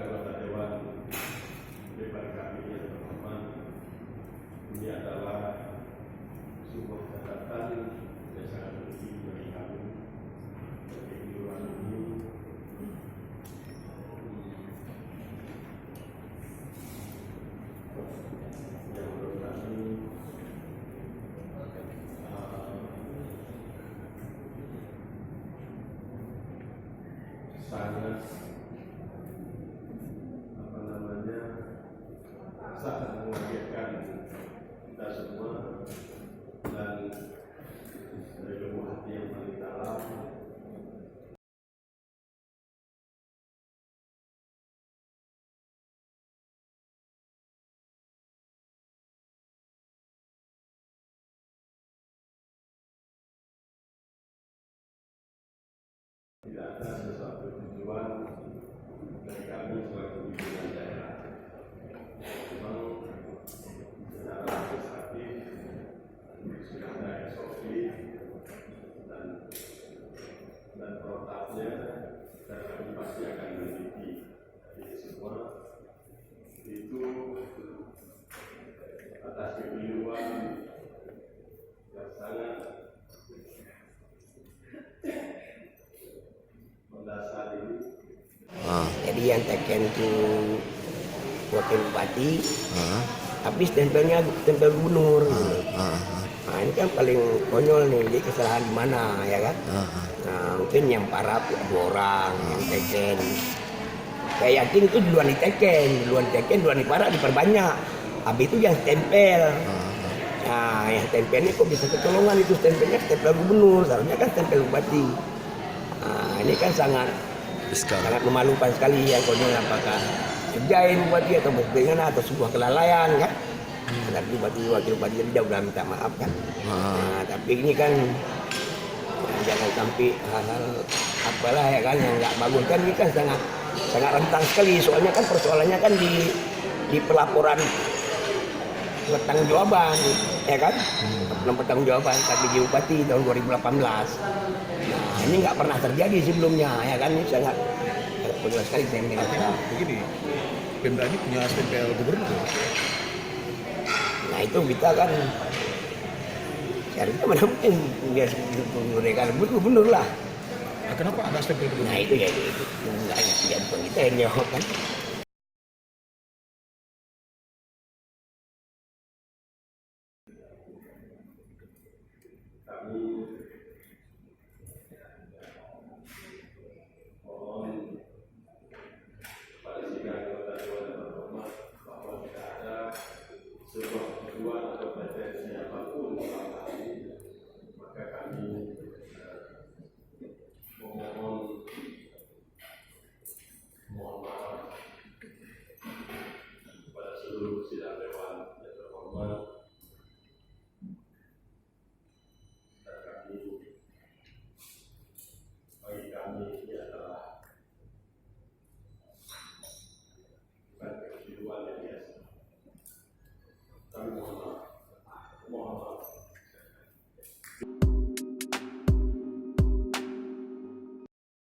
anggota Dewan DPR kami yang terhormat, ini adalah sebuah catatan yang sangat penting bagi kami sebagai Kelurahan ini. Yang menurut kami sangat sangat mengagetkan kita semua, dan dari lubuk hati yang paling dalam tidak ada sesuatu tujuan dari kami sebagai pimpinan daerah. Memang secara legislatif sudah ada SOP dan protapnya, dan kami pasti akan meneliti ini semua. Itu atas kekeliruan yang sangat mendasar ini. Jadi yang teken itu wakil bupati, tapi stempelnya stempel gubernur. Nah, ini kan paling konyol nih, jadi kesalahan di mana ya kan? Nah, mungkin yang parah 2 orang yang teken. Saya yakin itu duluan diteken, duluan diparah diperbanyak. Habis itu yang stempel. Nah, yang stempelnya kok bisa kecolongan, itu stempelnya stempel gubernur, seharusnya kan stempel bupati. Nah, ini kan sangat memalukan sekali yang konyol, apakah kerjain bupati atau bagaimana, atau sebuah kelalaian kan. Tapi wakil bupati dia udah minta maaf kan. Nah, tapi ini kan jangan sampai hal-hal apalah ya kan yang nggak bagus kan. Ini kan sangat rentan sekali, soalnya kan persoalannya kan di pelaporan pertanggungjawaban ya kan, pertanggungjawaban KPJ Bupati tahun 2018. Nah, ini nggak pernah terjadi sebelumnya ya kan. Ini sangat jelas sekali saya mengatakan begini. Pemda ini punya stempel gubernur. Nah, itu kita kan seharusnya mana mungkin dia mereka gubernur lah. Nah, kenapa ada stempel gubernur? Nah, itu ya itu nggak bukan kita yang jawab kan. Kami